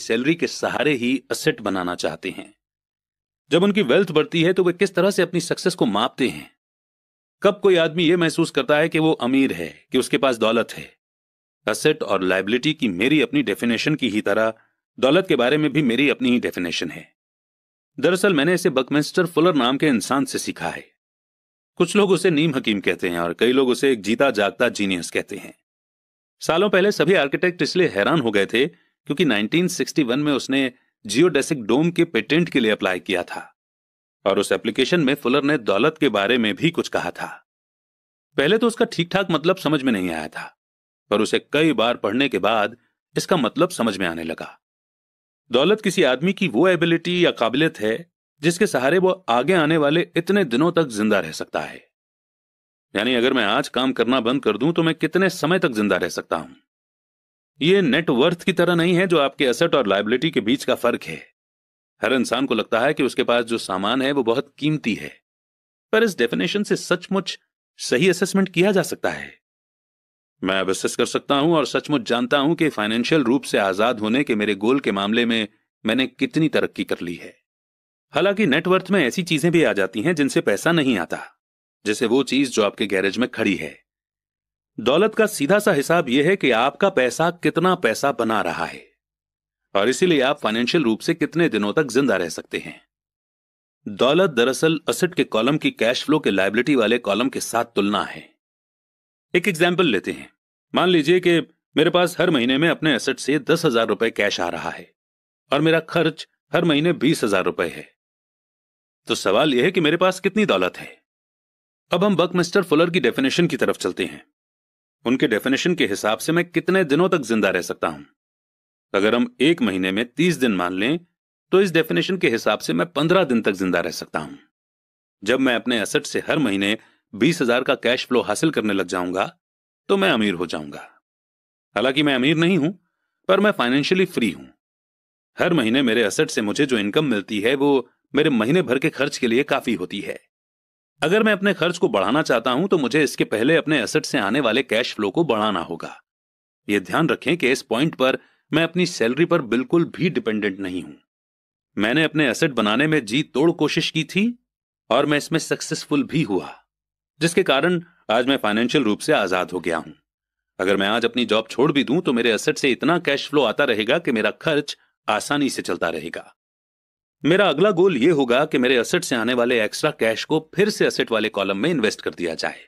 Salary के सहारे ही asset बनाना चाहते हैं। जब उनकी वेल्थ बढ़ती है तो वे किस तरह से अपनी सक्सेस को मापते हैं? कब कोई आदमी यह महसूस करता है कि वो अमीर है, कि उसके पास दौलत है? असेट और लायबिलिटी की मेरी अपनी डेफिनेशन की ही तरह दौलत के बारे में भी मेरी अपनी ही डेफिनेशन है। दरअसल मैंने इसे बकमिस्टर फुलर नाम के इंसान से सीखा है। कुछ लोग उसे नीम हकीम कहते हैं और कई लोग उसे एक जीता जागता जीनियस कहते हैं। सालों पहले सभी आर्किटेक्ट इसलिए हैरान हो गए थे क्योंकि 1961 में उसने जियोडेसिक डोम के पेटेंट के लिए अप्लाई किया था और उस एप्लीकेशन में फुलर ने दौलत के बारे में भी कुछ कहा था। पहले तो उसका ठीक ठाक मतलब समझ में नहीं आया था, पर उसे कई बार पढ़ने के बाद इसका मतलब समझ में आने लगा। दौलत किसी आदमी की वो एबिलिटी या काबिलियत है जिसके सहारे वो आगे आने वाले इतने दिनों तक जिंदा रह सकता है। यानी अगर मैं आज काम करना बंद कर दूं तो मैं कितने समय तक जिंदा रह सकता हूं। ये नेटवर्थ की तरह नहीं है जो आपके एसेट और लायबिलिटी के बीच का फर्क है। हर इंसान को लगता है कि उसके पास जो सामान है वो बहुत कीमती है, पर इस डेफिनेशन से सचमुच सही असेसमेंट किया जा सकता है? मैं अब असेस कर सकता हूं और सचमुच जानता हूं कि फाइनेंशियल रूप से आजाद होने के मेरे गोल के मामले में मैंने कितनी तरक्की कर ली है। हालांकि नेटवर्थ में ऐसी चीजें भी आ जाती हैं जिनसे पैसा नहीं आता, जैसे वो चीज जो आपके गैरेज में खड़ी है। दौलत का सीधा सा हिसाब यह है कि आपका पैसा कितना पैसा बना रहा है और इसीलिए आप फाइनेंशियल रूप से कितने दिनों तक जिंदा रह सकते हैं। दौलत दरअसल असेट के कॉलम की कैश फ्लो के लायबिलिटी वाले कॉलम के साथ तुलना है। एक एग्जाम्पल लेते हैं। मान लीजिए कि मेरे पास हर महीने में अपने एसेट से 10,000 रुपए कैश आ रहा है और मेरा खर्च हर महीने 20,000 रुपए है। तो सवाल यह है कि मेरे पास कितनी दौलत है। अब हम बकमिस्टर फुलर की डेफिनेशन की तरफ चलते हैं। उनके डेफिनेशन के हिसाब से मैं कितने दिनों तक जिंदा रह सकता हूं। अगर हम एक महीने में 30 दिन मान लें तो इस डेफिनेशन के हिसाब से मैं 15 दिन तक जिंदा रह सकता हूं। जब मैं अपने एसेट से हर महीने 20,000 का कैश फ्लो हासिल करने लग जाऊंगा तो मैं अमीर हो जाऊंगा। हालांकि मैं अमीर नहीं हूं, पर मैं फाइनेंशियली फ्री हूं। हर महीने मेरे एसेट से मुझे जो इनकम मिलती है वो मेरे महीने भर के खर्च के लिए काफी होती है। अगर मैं अपने खर्च को बढ़ाना चाहता हूं तो मुझे इसके पहले अपने एसेट से आने वाले कैश फ्लो को बढ़ाना होगा। यह ध्यान रखें कि इस पॉइंट पर मैं अपनी सैलरी पर बिल्कुल भी डिपेंडेंट नहीं हूं। मैंने अपने एसेट बनाने में जी तोड़ कोशिश की थी और मैं इसमें सक्सेसफुल भी हुआ, जिसके कारण आज मैं फाइनेंशियल रूप से आजाद हो गया हूं। अगर मैं आज अपनी जॉब छोड़ भी दूं तो मेरे एसेट से इतना कैश फ्लो आता रहेगा कि मेरा खर्च आसानी से चलता रहेगा। मेरा अगला गोल यह होगा कि मेरे एसेट से आने वाले एक्स्ट्रा कैश को फिर से एसेट वाले कॉलम में इन्वेस्ट कर दिया जाए।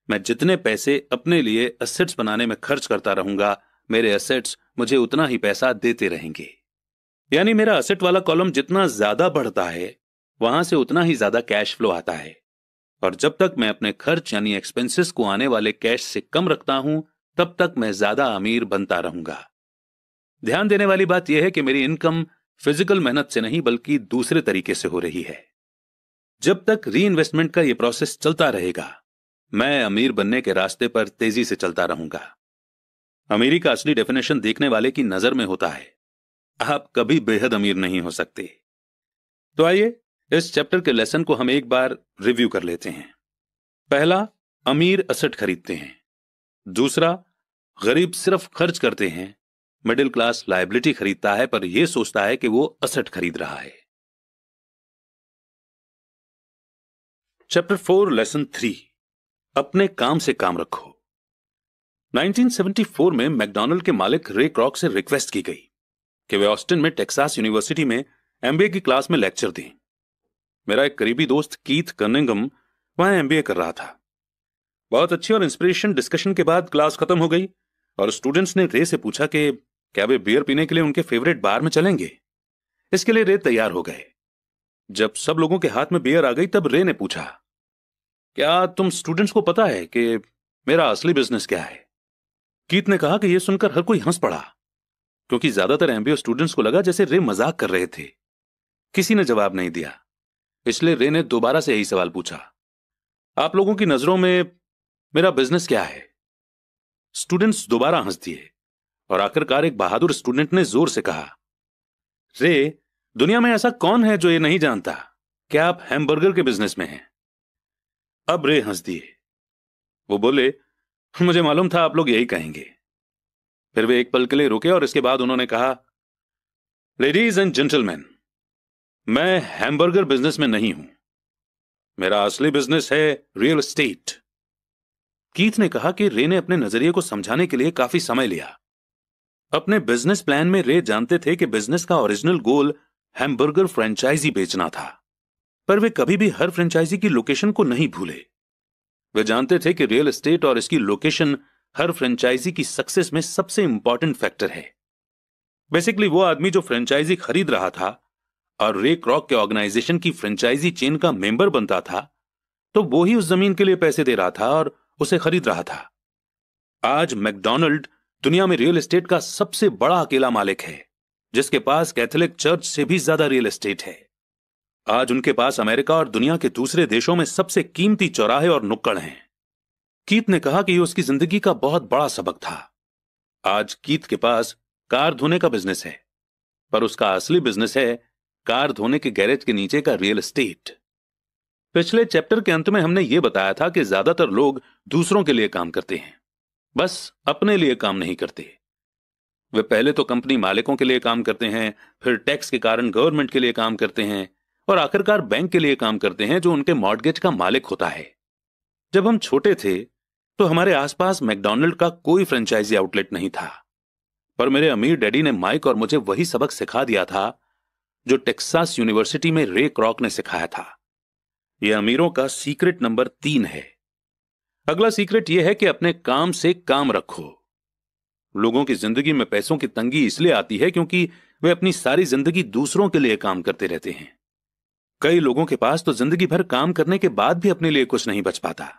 मैं जितने पैसे अपने लिए एसेट्स बनाने में खर्च करता रहूंगा, मेरे एसेट्स मुझे उतना ही पैसा देते रहेंगे। यानी मेरा एसेट वाला कॉलम जितना ज्यादा बढ़ता है वहां से उतना ही ज्यादा कैश फ्लो आता है, और जब तक मैं अपने खर्च यानी एक्सपेंसेस को आने वाले कैश से कम रखता हूं तब तक मैं ज्यादा अमीर बनता रहूंगा। ध्यान देने वाली बात यह है कि मेरी इनकम फिजिकल मेहनत से नहीं बल्कि दूसरे तरीके से हो रही है। जब तक री इन्वेस्टमेंट का यह प्रोसेस चलता रहेगा मैं अमीर बनने के रास्ते पर तेजी से चलता रहूंगा। अमीरी का असली डेफिनेशन देखने वाले की नजर में होता है। आप कभी बेहद अमीर नहीं हो सकते। तो आइए इस चैप्टर के लेसन को हम एक बार रिव्यू कर लेते हैं। पहला, अमीर एसेट खरीदते हैं। दूसरा, गरीब सिर्फ खर्च करते हैं। मिडिल क्लास लायबिलिटी खरीदता है पर यह सोचता है कि वो एसेट खरीद रहा है। चैप्टर 4 लेसन 3, अपने काम से काम रखो। 1974 में मैकडॉनल्ड के मालिक रे क्रॉक से रिक्वेस्ट की गई कि वे ऑस्टिन में टेक्सास यूनिवर्सिटी में एमबीए की क्लास में लेक्चर दें। मेरा एक करीबी दोस्त कीथ कर्निंगम वहां एमबीए कर रहा था। बहुत अच्छी और इंस्पिरेशन डिस्कशन के बाद क्लास खत्म हो गई और स्टूडेंट्स ने रे से पूछा कि क्या वे बियर पीने के लिए उनके फेवरेट बार में चलेंगे। इसके लिए रे तैयार हो गए। जब सब लोगों के हाथ में बियर आ गई तब रे ने पूछा, क्या तुम स्टूडेंट्स को पता है कि मेरा असली बिजनेस क्या है? कीथ ने कहा कि यह सुनकर हर कोई हंस पड़ा, क्योंकि ज्यादातर एमबीए स्टूडेंट्स को लगा जैसे रे मजाक कर रहे थे। किसी ने जवाब नहीं दिया, इसलिए रे ने दोबारा से यही सवाल पूछा, आप लोगों की नजरों में मेरा बिजनेस क्या है? स्टूडेंट्स दोबारा हंस दिए और आखिरकार एक बहादुर स्टूडेंट ने जोर से कहा, रे, दुनिया में ऐसा कौन है जो ये नहीं जानता कि आप हैमबर्गर के बिजनेस में हैं? अब रे हंस दिए। वो बोले, मुझे मालूम था आप लोग यही कहेंगे। फिर वे एक पल के लिए रुके और इसके बाद उन्होंने कहा, लेडीज एंड जेंटलमैन, मैं हैमबर्गर बिजनेस में नहीं हूं। मेरा असली बिजनेस है रियल एस्टेट। कीथ ने कहा कि रे ने अपने नजरिए को समझाने के लिए काफी समय लिया। अपने बिजनेस प्लान में रे जानते थे कि बिजनेस का ओरिजिनल गोल हैमबर्गर फ्रेंचाइजी बेचना था, पर वे कभी भी हर फ्रेंचाइजी की लोकेशन को नहीं भूले। वे जानते थे कि रियल एस्टेट और इसकी लोकेशन हर फ्रेंचाइजी की सक्सेस में सबसे इंपॉर्टेंट फैक्टर है। बेसिकली वो आदमी जो फ्रेंचाइजी खरीद रहा था और रे क्रॉक के ऑर्गेनाइजेशन की फ्रेंचाइजी चेन का मेंबर बनता था, तो वो ही उस जमीन के लिए पैसे दे रहा था और उसे खरीद रहा था। आज मैकडॉनल्ड दुनिया में रियल एस्टेट का सबसे बड़ा अकेला मालिक है, जिसके पास कैथोलिक चर्च से भी ज्यादा रियल एस्टेट है। आज उनके पास अमेरिका और दुनिया के दूसरे देशों में सबसे कीमती चौराहे और नुक्कड़ हैं। कीथ ने कहा कि यह उसकी जिंदगी का बहुत बड़ा सबक था। आज कीथ के पास कार धोने का बिजनेस है, पर उसका असली बिजनेस है कार धोने के गैरेज के नीचे का रियल एस्टेट। पिछले चैप्टर के अंत में हमने यह बताया था कि ज्यादातर लोग दूसरों के लिए काम करते हैं, बस अपने लिए काम नहीं करते। वे पहले तो कंपनी मालिकों के लिए काम करते हैं, फिर टैक्स के कारण गवर्नमेंट के लिए काम करते हैं और आखिरकार बैंक के लिए काम करते हैं, जो उनके मॉर्गेज का मालिक होता है। जब हम छोटे थे तो हमारे आसपास मैकडॉनल्ड का कोई फ्रेंचाइजी आउटलेट नहीं था, पर मेरे अमीर डैडी ने माइक और मुझे वही सबक सिखा दिया था जो टेक्सास यूनिवर्सिटी में रे क्रॉक ने सिखाया था। यह अमीरों का सीक्रेट नंबर 3 है। अगला सीक्रेट यह है कि अपने काम से काम रखो। लोगों की जिंदगी में पैसों की तंगी इसलिए आती है क्योंकि वे अपनी सारी जिंदगी दूसरों के लिए काम करते रहते हैं। कई लोगों के पास तो जिंदगी भर काम करने के बाद भी अपने लिए कुछ नहीं बच पाता।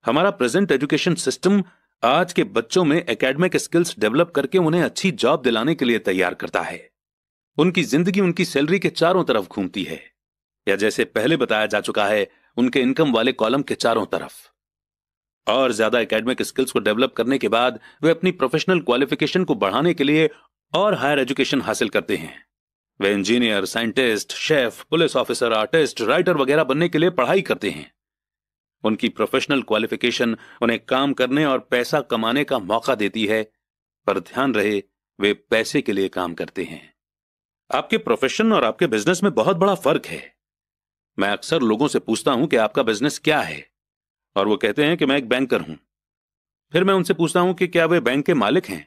हमारा प्रेजेंट एजुकेशन सिस्टम आज के बच्चों में एकेडमिक स्किल्स डेवलप करके उन्हें अच्छी जॉब दिलाने के लिए तैयार करता है। उनकी जिंदगी उनकी सैलरी के चारों तरफ घूमती है, या जैसे पहले बताया जा चुका है, उनके इनकम वाले कॉलम के चारों तरफ। और ज्यादा एकेडमिक स्किल्स को डेवलप करने के बाद वे अपनी प्रोफेशनल क्वालिफिकेशन को बढ़ाने के लिए और हायर एजुकेशन हासिल करते हैं। वे engineer, scientist, chef, police officer, artist, writer वगैरह बनने के लिए पढ़ाई करते हैं। उनकी प्रोफेशनल क्वालिफिकेशन उन्हें काम करने और पैसा कमाने का मौका देती है, पर ध्यान रहे वे पैसे के लिए काम करते हैं। आपके प्रोफेशन और आपके बिजनेस में बहुत बड़ा फर्क है। मैं अक्सर लोगों से पूछता हूं कि आपका बिजनेस क्या है, और वो कहते हैं कि मैं एक बैंकर हूं। फिर मैं उनसे पूछता हूं कि क्या वे बैंक के मालिक हैं,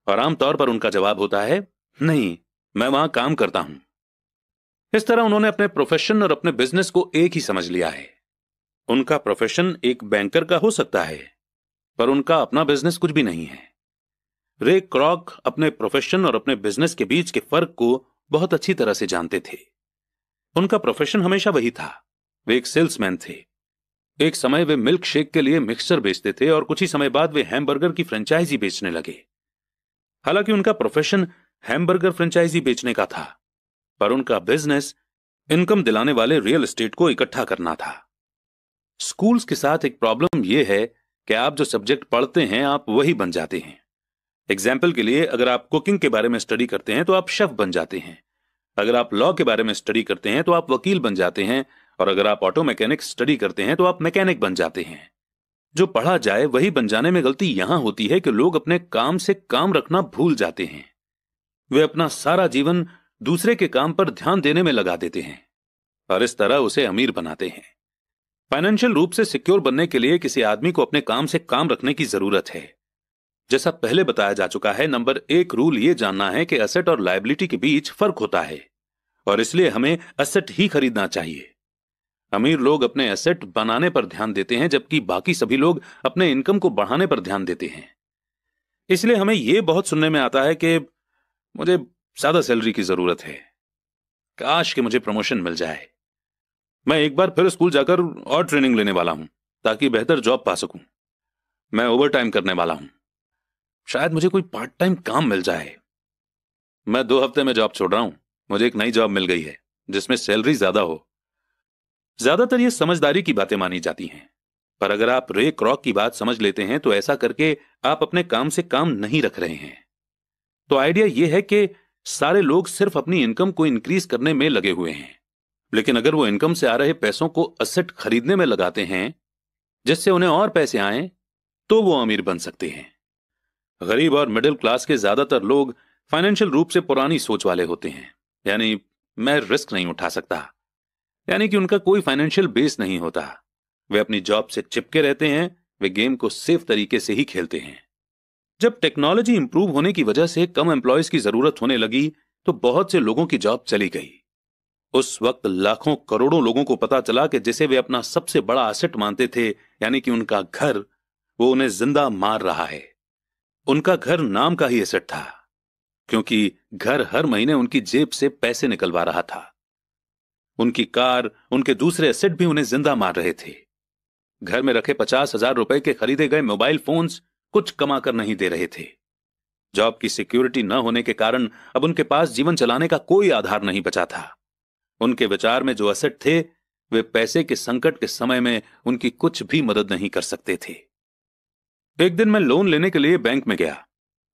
और आमतौर पर उनका जवाब होता है, नहीं, मैं वहां काम करता हूं। इस तरह उन्होंने अपने प्रोफेशन और अपने बिजनेस को एक ही समझ लिया है। उनका प्रोफेशन एक बैंकर का हो सकता है, पर उनका अपना बिजनेस कुछ भी नहीं है। रे क्रॉक अपने प्रोफेशन और अपने बिजनेस के बीच के फर्क को बहुत अच्छी तरह से जानते थे। उनका प्रोफेशन हमेशा वही था, वे एक सेल्समैन थे। एक समय वे मिल्क शेक के लिए मिक्सचर बेचते थे और कुछ ही समय बाद वे हैमबर्गर की फ्रेंचाइजी बेचने लगे। हालांकि उनका प्रोफेशन हैमबर्गर फ्रेंचाइजी बेचने का था, पर उनका बिजनेस इनकम दिलाने वाले रियल एस्टेट को इकट्ठा करना था। स्कूल्स के साथ एक प्रॉब्लम यह है कि आप जो सब्जेक्ट पढ़ते हैं आप वही बन जाते हैं। एग्जाम्पल के लिए, अगर आप कुकिंग के बारे में स्टडी करते हैं तो आप शेफ बन जाते हैं। अगर आप लॉ के बारे में स्टडी करते हैं तो आप वकील बन जाते हैं, और अगर आप ऑटो मैकेनिक स्टडी करते हैं तो आप मैकेनिक बन जाते हैं। जो पढ़ा जाए वही बन जाने में गलती यहां होती है कि लोग अपने काम से काम रखना भूल जाते हैं। वे अपना सारा जीवन दूसरे के काम पर ध्यान देने में लगा देते हैं और इस तरह उसे अमीर बनाते हैं। फाइनेंशियल रूप से सिक्योर बनने के लिए किसी आदमी को अपने काम से काम रखने की जरूरत है। जैसा पहले बताया जा चुका है, नंबर 1 रूल यह जानना है कि एसेट और लायबिलिटी के बीच फर्क होता है, और इसलिए हमें एसेट ही खरीदना चाहिए। अमीर लोग अपने एसेट बनाने पर ध्यान देते हैं, जबकि बाकी सभी लोग अपने इनकम को बढ़ाने पर ध्यान देते हैं। इसलिए हमें यह बहुत सुनने में आता है कि मुझे ज्यादा सैलरी की जरूरत है, काश कि मुझे प्रमोशन मिल जाए, मैं एक बार फिर स्कूल जाकर और ट्रेनिंग लेने वाला हूं ताकि बेहतर जॉब पा सकूं, मैं ओवर टाइम करने वाला हूं, शायद मुझे कोई पार्ट टाइम काम मिल जाए। मैं 2 हफ्ते में जॉब छोड़ रहा हूं, मुझे एक नई जॉब मिल गई है जिसमें सैलरी ज्यादा हो। ज्यादातर ये समझदारी की बातें मानी जाती हैं, पर अगर आप रे क्रॉक की बात समझ लेते हैं तो ऐसा करके आप अपने काम से काम नहीं रख रहे हैं। तो आइडिया यह है कि सारे लोग सिर्फ अपनी इनकम को इंक्रीज करने में लगे हुए हैं, लेकिन अगर वो इनकम से आ रहे पैसों को एसेट खरीदने में लगाते हैं जिससे उन्हें और पैसे आएं, तो वो अमीर बन सकते हैं। गरीब और मिडिल क्लास के ज्यादातर लोग फाइनेंशियल रूप से पुरानी सोच वाले होते हैं, यानी मैं रिस्क नहीं उठा सकता, यानी कि उनका कोई फाइनेंशियल बेस नहीं होता। वे अपनी जॉब से चिपके रहते हैं, वे गेम को सेफ तरीके से ही खेलते हैं। जब टेक्नोलॉजी इंप्रूव होने की वजह से कम एम्प्लॉयज की जरूरत होने लगी तो बहुत से लोगों की जॉब चली गई। उस वक्त लाखों करोड़ों लोगों को पता चला कि जिसे वे अपना सबसे बड़ा एसेट मानते थे, यानी कि उनका घर, वो उन्हें जिंदा मार रहा है। उनका घर नाम का ही एसेट था, क्योंकि घर हर महीने उनकी जेब से पैसे निकलवा रहा था। उनकी कार, उनके दूसरे एसेट भी उन्हें जिंदा मार रहे थे। घर में रखे 50,000 रुपए के खरीदे गए मोबाइल फोन्स कुछ कमाकर नहीं दे रहे थे। जॉब की सिक्योरिटी न होने के कारण अब उनके पास जीवन चलाने का कोई आधार नहीं बचा था। उनके विचार में जो एसेट थे, वे पैसे के संकट के समय में उनकी कुछ भी मदद नहीं कर सकते थे। एक दिन मैं लोन लेने के लिए बैंक में गया,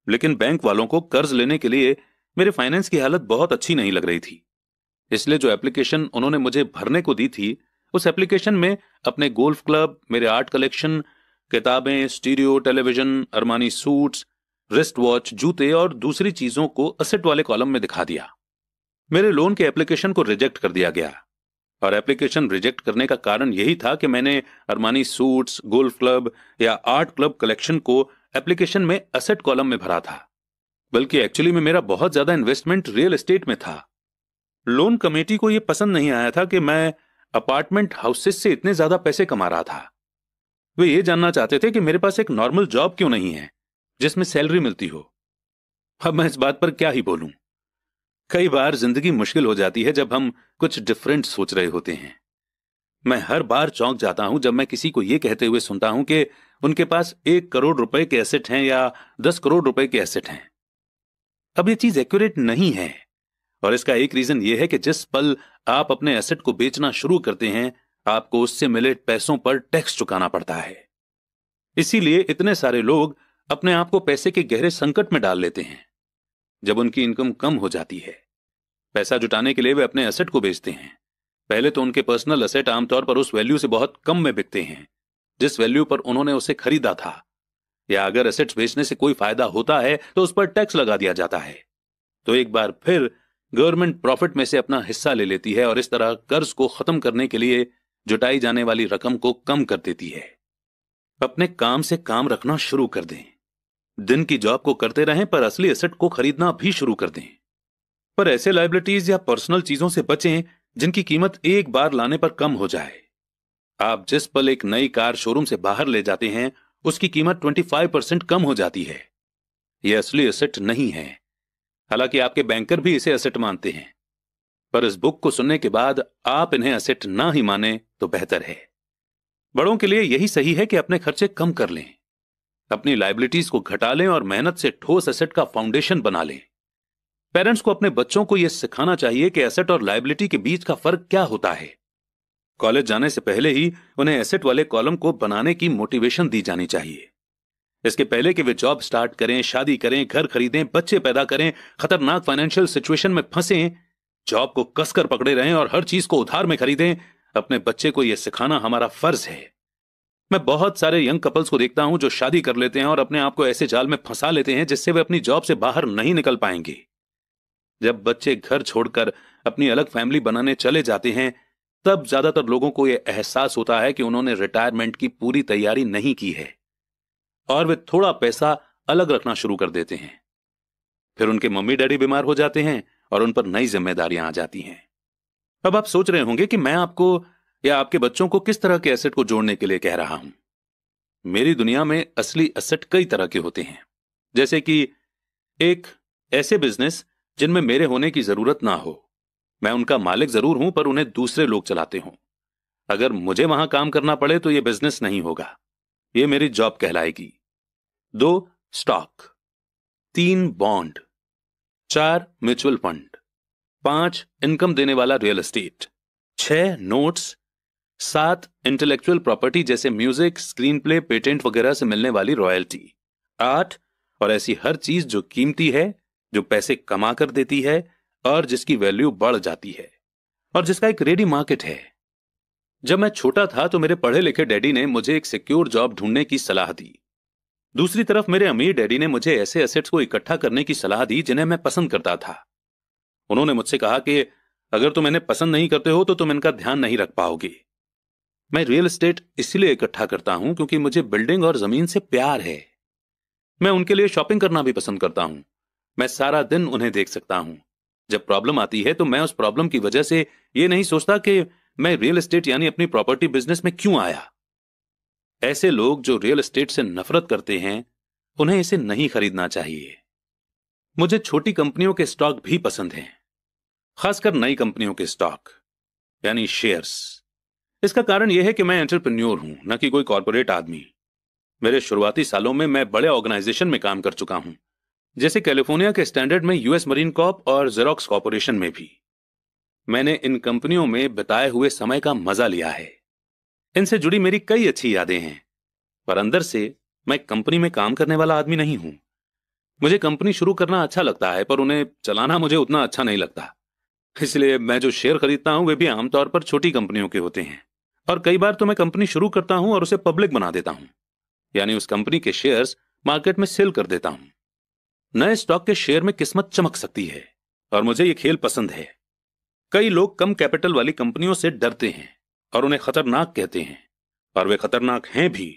लेकिन बैंक वालों को कर्ज लेने के लिए मेरे फाइनेंस की हालत बहुत अच्छी नहीं लग रही थी। इसलिए जो एप्लीकेशन उन्होंने मुझे भरने को दी थी, उस एप्लीकेशन में अपने गोल्फ क्लब, मेरे आर्ट कलेक्शन, किताबें, stereo, television, Armani suits, wrist watch, जूते और दूसरी चीजों को असेट वाले कॉलम में दिखा दिया। मेरे लोन के एप्लीकेशन को रिजेक्ट कर दिया गया, और एप्लीकेशन रिजेक्ट करने का कारण यही था कि मैंने अरमानी सूट्स, गोल्फ क्लब या आर्ट क्लब कलेक्शन को एप्लीकेशन में असेट कॉलम में भरा था, बल्कि एक्चुअली में मेरा बहुत ज्यादा इन्वेस्टमेंट रियल एस्टेट में था। लोन कमेटी को यह पसंद नहीं आया था कि मैं अपार्टमेंट हाउसेस से इतने ज्यादा पैसे कमा रहा था। वे ये जानना चाहते थे कि मेरे पास एक नॉर्मल जॉब क्यों नहीं है जिसमें सैलरी मिलती हो। अब मैं इस बात पर क्या ही बोलूं। कई बार जिंदगी मुश्किल हो जाती है जब हम कुछ डिफरेंट सोच रहे होते हैं। मैं हर बार चौंक जाता हूं जब मैं किसी को यह कहते हुए सुनता हूं कि उनके पास 1 करोड़ रुपए के एसेट हैं या 10 करोड़ रुपए के एसेट हैं। अब यह चीज एक्यूरेट नहीं है, और इसका एक रीजन यह है कि जिस पल आप अपने एसेट को बेचना शुरू करते हैं, आपको उससे मिले पैसों पर टैक्स चुकाना पड़ता है। इसीलिए इतने सारे लोग अपने आप को पैसे के गहरे संकट में डाल लेते हैं। जब उनकी इनकम कम हो जाती है, पैसा जुटाने के लिए वे अपने एसेट को बेचते हैं। पहले तो उनके पर्सनल एसेट आमतौर पर उस वैल्यू से बहुत कम में बिकते हैं जिस वैल्यू पर उन्होंने उसे खरीदा था, या अगर एसेट्स बेचने से कोई फायदा होता है तो उस पर टैक्स लगा दिया जाता है। तो एक बार फिर गवर्नमेंट प्रॉफिट में से अपना हिस्सा ले लेती है और इस तरह कर्ज को खत्म करने के लिए जुटाई जाने वाली रकम को कम कर देती है। अपने काम से काम रखना शुरू कर दें। दिन की जॉब को करते रहें, पर असली एसेट को खरीदना भी शुरू कर दें। पर ऐसे लायबिलिटीज या पर्सनल चीजों से बचें जिनकी कीमत एक बार लाने पर कम हो जाए। आप जिस पल एक नई कार शोरूम से बाहर ले जाते हैं, उसकी कीमत 25% कम हो जाती है। यह असली एसेट नहीं है, हालांकि आपके बैंकर भी इसे एसेट मानते हैं। पर इस बुक को सुनने के बाद आप इन्हें एसेट ना ही माने तो बेहतर है। बड़ों के लिए यही सही है कि अपने खर्चे कम कर लें, अपनी लायबिलिटीज को घटा लें और मेहनत से ठोस एसेट का फाउंडेशन बना लें। पेरेंट्स को अपने बच्चों को यह सिखाना चाहिए कि एसेट और लायबिलिटी के बीच का फर्क क्या होता है। कॉलेज जाने से पहले ही उन्हें एसेट वाले कॉलम को बनाने की मोटिवेशन दी जानी चाहिए। इसके पहले कि वे जॉब स्टार्ट करें, शादी करें, घर खरीदें, बच्चे पैदा करें, खतरनाक फाइनेंशियल सिचुएशन में फंसें, जॉब को कसकर पकड़े रहें और हर चीज को उधार में खरीदें, अपने बच्चे को यह सिखाना हमारा फर्ज है। मैं बहुत सारे यंग कपल्स को देखता हूं जो शादी कर लेते हैं और अपने आप को ऐसे जाल में फंसा लेते हैं जिससे वे अपनी जॉब से बाहर नहीं निकल पाएंगे। जब बच्चे घर छोड़कर अपनी अलग फैमिली बनाने चले जाते हैं, तब ज्यादातर लोगों को यह एहसास होता है कि उन्होंने रिटायरमेंट की पूरी तैयारी नहीं की है और वे थोड़ा पैसा अलग रखना शुरू कर देते हैं। फिर उनके मम्मी डैडी बीमार हो जाते हैं और उन पर नई जिम्मेदारियां आ जाती हैं। अब आप सोच रहे होंगे कि मैं आपको या आपके बच्चों को किस तरह के एसेट को जोड़ने के लिए कह रहा हूं। मेरी दुनिया में असली एसेट कई तरह के होते हैं, जैसे कि एक ऐसे बिजनेस जिनमें मेरे होने की जरूरत ना हो। मैं उनका मालिक जरूर हूं, पर उन्हें दूसरे लोग चलाते हों। अगर मुझे वहां काम करना पड़े तो यह बिजनेस नहीं होगा, यह मेरी जॉब कहलाएगी। 2 stock, 3 bond, 4 mutual fund, 5 income देने वाला real estate, 6 notes, 7 intellectual property जैसे म्यूजिक, स्क्रीन प्ले, पेटेंट वगैरह से मिलने वाली रॉयल्टी, 8 और ऐसी हर चीज जो कीमती है, जो पैसे कमा कर देती है और जिसकी वैल्यू बढ़ जाती है और जिसका एक रेडी मार्केट है। जब मैं छोटा था तो मेरे पढ़े लिखे डैडी ने मुझे एक सिक्योर जॉब ढूंढने की सलाह दी। दूसरी तरफ मेरे अमीर डैडी ने मुझे ऐसे एसेट्स को इकट्ठा करने की सलाह दी जिन्हें मैं पसंद करता था। उन्होंने मुझसे कहा कि अगर तुम इन्हें पसंद नहीं करते हो तो तुम इनका ध्यान नहीं रख पाओगे। मैं रियल एस्टेट इसलिए इकट्ठा करता हूं क्योंकि मुझे बिल्डिंग और जमीन से प्यार है। मैं उनके लिए शॉपिंग करना भी पसंद करता हूं। मैं सारा दिन उन्हें देख सकता हूं। जब प्रॉब्लम आती है तो मैं उस प्रॉब्लम की वजह से ये नहीं सोचता कि मैं रियल एस्टेट यानी अपनी प्रॉपर्टी बिजनेस में क्यों आया। ऐसे लोग जो रियल एस्टेट से नफरत करते हैं, उन्हें इसे नहीं खरीदना चाहिए। मुझे छोटी कंपनियों के स्टॉक भी पसंद हैं, खासकर नई कंपनियों के स्टॉक यानी शेयर्स। इसका कारण यह है कि मैं एंटरप्रेन्योर हूं, न कि कोई कॉर्पोरेट आदमी। मेरे शुरुआती सालों में मैं बड़े ऑर्गेनाइजेशन में काम कर चुका हूं, जैसे कैलिफोर्निया के स्टैंडर्ड में यूएस मरीन कॉर्प और जेरोक्स कॉर्पोरेशन में भी। मैंने इन कंपनियों में बिताए हुए समय का मजा लिया है। इनसे जुड़ी मेरी कई अच्छी यादें हैं, पर अंदर से मैं कंपनी में काम करने वाला आदमी नहीं हूं। मुझे कंपनी शुरू करना अच्छा लगता है, पर उन्हें चलाना मुझे उतना अच्छा नहीं लगता। इसलिए मैं जो शेयर खरीदता हूं वे भी आमतौर पर छोटी कंपनियों के होते हैं, और कई बार तो मैं कंपनी शुरू करता हूं और उसे पब्लिक बना देता हूं, यानी उस कंपनी के शेयर्स मार्केट में सेल कर देता हूं। नए स्टॉक के शेयर में किस्मत चमक सकती है, और मुझे यह खेल पसंद है। कई लोग कम कैपिटल वाली कंपनियों से डरते हैं और उन्हें खतरनाक कहते हैं, और वे खतरनाक हैं भी।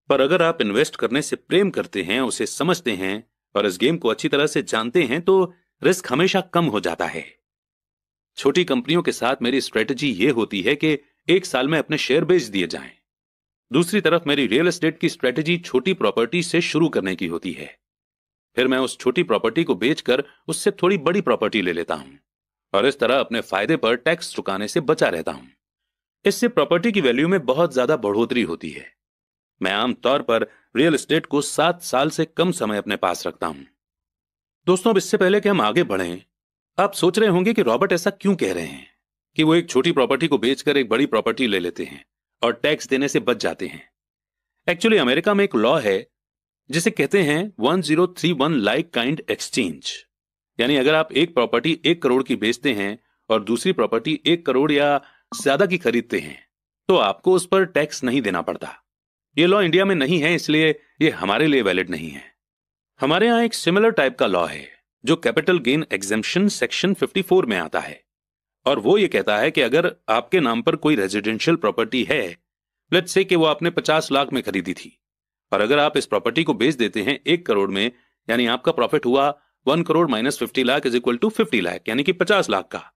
पर अगर आप इन्वेस्ट करने से प्रेम करते हैं, उसे समझते हैं और इस गेम को अच्छी तरह से जानते हैं, तो रिस्क हमेशा कम हो जाता है। छोटी कंपनियों के साथ मेरी स्ट्रेटजी यह होती है कि एक साल में अपने शेयर बेच दिए जाएं। दूसरी तरफ मेरी रियल एस्टेट की स्ट्रेटजी छोटी प्रॉपर्टी से शुरू करने की होती है। फिर मैं उस छोटी प्रॉपर्टी को बेचकर उससे थोड़ी बड़ी प्रॉपर्टी ले लेता हूं, और इस तरह अपने फायदे पर टैक्स चुकाने से बचा रहता हूं। इससे प्रॉपर्टी की वैल्यू में बहुत ज्यादा बढ़ोतरी होती है। मैं आमतौर पर रियल एस्टेट को 7 साल से कम समय अपने पास रखता हूं। दोस्तों, अब इससे पहले कि हम आगे बढ़ें, आप सोच रहे होंगे कि रॉबर्ट ऐसा क्यों कह रहे हैं कि वो एक छोटी प्रॉपर्टी को बेचकर एक बड़ी प्रॉपर्टी ले लेते हैं और टैक्स देने से बच जाते हैं। एक्चुअली अमेरिका में एक लॉ है जिसे कहते हैं 1031 लाइक काइंड एक्सचेंज, यानी अगर आप एक प्रॉपर्टी 1 करोड़ की बेचते हैं और दूसरी प्रॉपर्टी 1 करोड़ या ज्यादा की खरीदते हैं, तो आपको उस पर टैक्स नहीं देना पड़ता। यह लॉ इंडिया में नहीं है, इसलिए यह हमारे लिए वैलिड नहीं है। हमारे यहां एक सिमिलर टाइप का लॉ है जो कैपिटल गेन एग्जेम्पशन सेक्शन 54 में आता है, और वो ये कहता है कि अगर आपके नाम पर कोई रेजिडेंशियल प्रॉपर्टी है, लेट्स से कि वो आपने 50 लाख में खरीदी थी, और अगर आप इस प्रॉपर्टी को बेच देते हैं 1 करोड़ में, यानी आपका प्रॉफिट हुआ 1 crore minus 50 lakh is equal to 50 lakh, यानी कि 50 लाख का।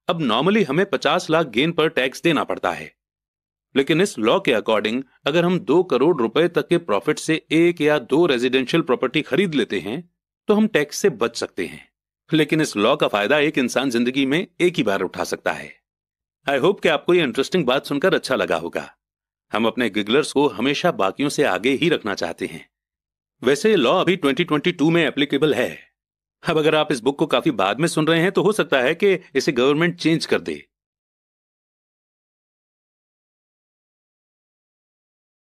अब नॉर्मली हमें 50 लाख गेन पर टैक्स देना पड़ता है, लेकिन इस लॉ के अकॉर्डिंग अगर हम 2 करोड़ रुपए तक के प्रॉफिट से 1 या 2 रेजिडेंशियल प्रॉपर्टी खरीद लेते हैं तो हम टैक्स से बच सकते हैं। लेकिन इस लॉ का फायदा एक इंसान जिंदगी में एक ही बार उठा सकता है। आई होप कि आपको ये इंटरेस्टिंग बात सुनकर अच्छा लगा होगा। हम अपने गिगलर्स को हमेशा बाकियों से आगे ही रखना चाहते हैं। वैसे ये लॉ अभी 2022 में एप्लीकेबल है। अब अगर आप इस बुक को काफी बाद में सुन रहे हैं तो हो सकता है कि इसे गवर्नमेंट चेंज कर दे,